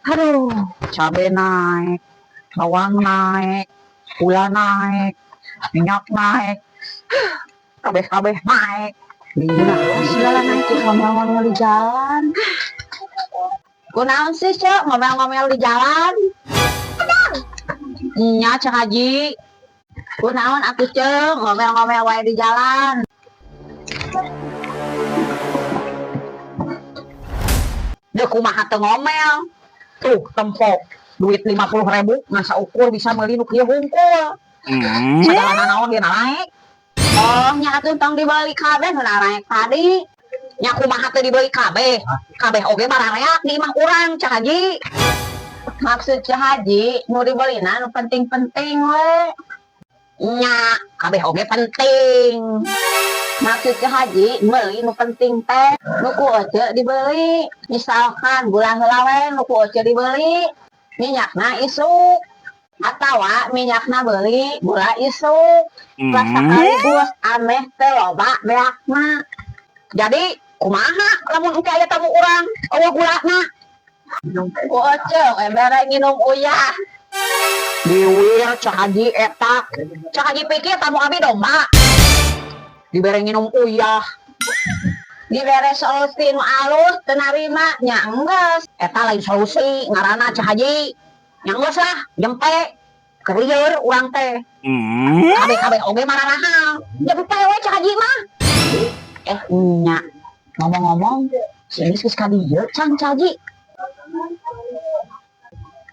Aduh, cabai naik, bawang naik, gula naik, minyak naik, kabeh-kabeh naik. Gimana segala naik ke ngomel-ngomel di jalan. Kunaon sih, Cek, ngomel-ngomel di jalan? Nya, Cek Haji. Kunaon atuh, Cek, ngomel-ngomel wae di jalan. Deh kumaha teu ngomel. Tuh, tempok duit 50.000 ngasa ukur bisa meuli nu kieu hungkul. Segala naon dia naik. Oh, nya atuh tong dibeli kabeh nu naik tadi. Nya kumaha teu dibeli kabeh? Kabeh oge barareak di imah urang, Cak Haji. Maksud Cak Haji, nu dibelina nu penting-penting we. Nya, kabeh oge penting. Maksud Cak Haji, meuli nu penting teh, nu ku ece dibeli. Misalkan gula heula we nu ku ece dibeli, minyakna isuk. Atawa minyakna beli gula isuk. Rasa sekaligus ameh teh loba beakna. Jadi kumaha lamun engke aya tamu urang eueuh gulana? Ku ece embere nginum uyah. Diwir Cak Haji eta. Cak Haji pikir tamu abi domba. Dibere nginum uyah. Dibere solusi nu alus teu narima nya enggeus. Eta lain solusi ngaranna Cak Haji. Nya enggeus lah, jempe. Keur lieur urang teh. Kabeh-kabeh oge mararahal. Jempe we Cak Haji mah. Nya. Ngomong-ngomong, si Elis geus ka dieu can Cak Haji.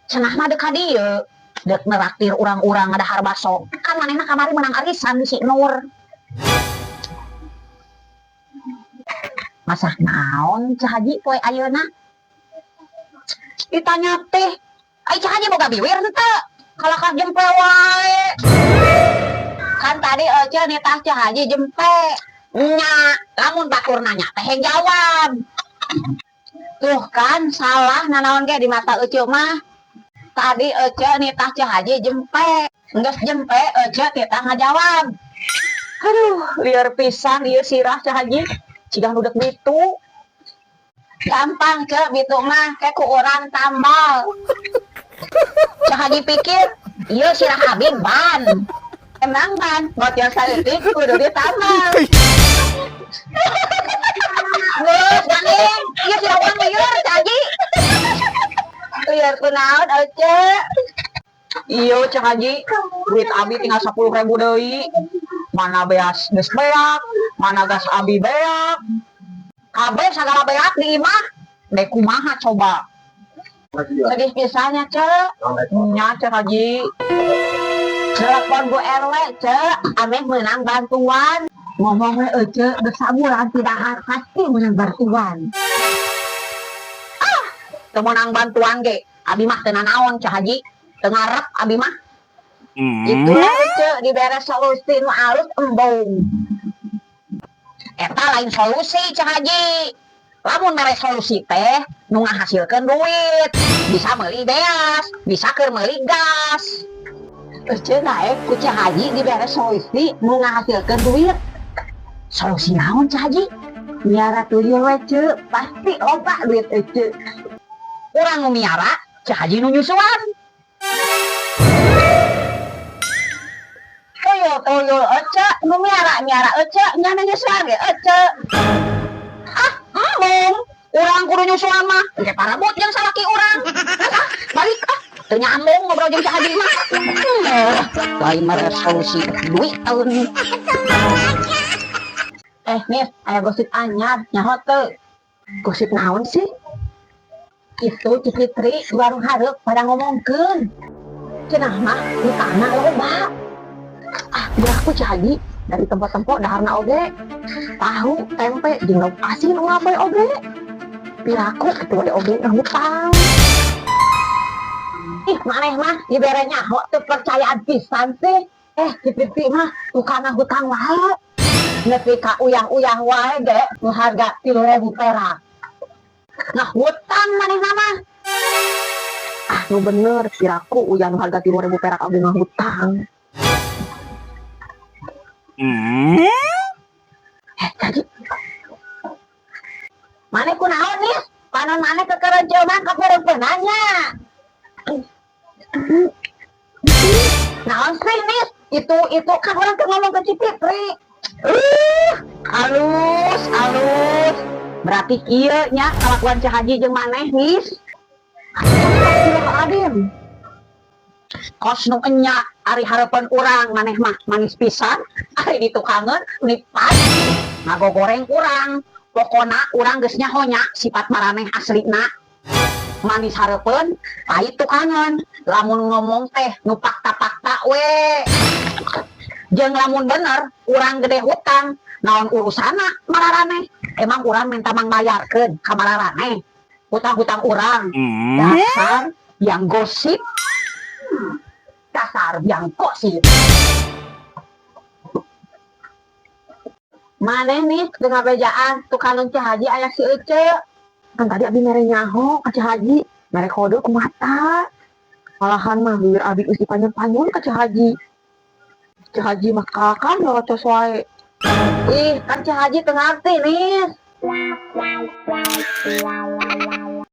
Cenah mah dek ka dieu. Dek neraktir urang-urang ngadahar baso. Kan manehna kamari menang arisan di si Nur. Masak naon Cak Haji poe ayeuna? Ditanya teh, ai Cak Haji boga biwir henteu? Kalakah jempe wae. Kan tadi ece nitah Cak Haji jempe. Nya, lamun batur nanya teh jawab. Tuh kan salah nanaon ge di mata ece mah. Tadi ece nitah Cak Haji jempe. Geus jempe ece titah ngajawab. Aduh, lieur pisan ieu sirah Cak Haji. Ciga nu dek bitu. Gampang Cek bitu mah ke ku urang tambal. Cak Haji pikir ieu sirah abi ban. Emang ban, bocor saeutik kudu ditambal. Geus ganing, ieu sirah urang lieur Cak Haji. Lieur kunaon ece? Iyo Cak Haji, duit abi tinggal 10.000 deui. Mana beas geus beak, mana gas abi beak. Kabeh sagala beak di imah. Dek kumaha coba? Sedih pisannya Cek. Nya Cak Haji. Telepon Bu RW Cek, ameh menang bantuan. Ngomong we ece geus sabulan tidak pasti menang bantuan. Teu menang bantuan ge. Abi mah teu nanaon Cak Haji. Teu ngarep abi mah. Itulah Cek dibere solusi nu alus embung. Eta lain solusi Cak Haji. Lamun mere solusi teh nu ngahasilkeun duit. Bisa meuli beas, bisa keur meuli gas. Ece naik ku Cak Haji dibere solusi nu ngahasilkeun duit. Solusi naon Cak Haji? Miara tuyul we Cek, pasti loba duit ece. Urang nu miara, Cak Haji nu nyusuan. Tuyul ece nu miara ece nya nyusuan ge ece. Embung, urang kudu nyusuan mah. Engke parabot jeung salaki urang. Balik teu nyambung ngobrol jeung Cak Haji mah. Lain mere solusi duit taun. Nis, aya gosip anyar nyaho teu? Gosip naon sih? Itu Cipitri di warung hareup pada ngomongkeun. Cenah mah hutangna loba. Beraku Cak Haji dari tempat-tempat daharna oge. Tahu, tempe, jeung lauk asin ngaboy oge. Piraku atuh ade oge ngahutang. Ih, maneh mah dibere nyaho teu percayaan pisan sih. Cipitri mah tukang ngahutang wae. Nepi ka uyah-uyah wae ge nu harga 3.000 perak. Ngahutang manehna mah. Nu bener piraku uyah nu harga 3.000 perak abi ngahutang. Jadi maneh kunaon nih? Panon maneh kekereun jelema ka peureupeunannya. Itu kan orang kan ngomong ke Cipitri. Halus. Berarti kieu nya kalakuan Cah Haji jeung maneh nis. Aden. Kos nu enya ari harapan urang maneh mah manis pisan, ari ditukangeun lipat. Ngagogoreng urang. Pokona urang geus nyahonya sifat maraneh aslina. Manis harapan, pahit tukangan. Lamun ngomong teh nu fakta-fakta we. Jeung lamun bener urang gede hutang, naon urusana mararaneh. Emang urang minta mangbayarkeun ka mararaneh hutang-hutang urang. Dasar yang gosip. Dasar yang gosip. Maneh nih dengan bejaan tukangan Cah Haji aya si Ece. Kan tadi abi mere nyaho ka Cah Haji, mere kode ku mata. Malahan mah bibir abi geus dipanjun-panjun ka Cah Haji. Cah Haji mah kakan ngocos wae. Ih, kan Cah Haji teu ngarti nih.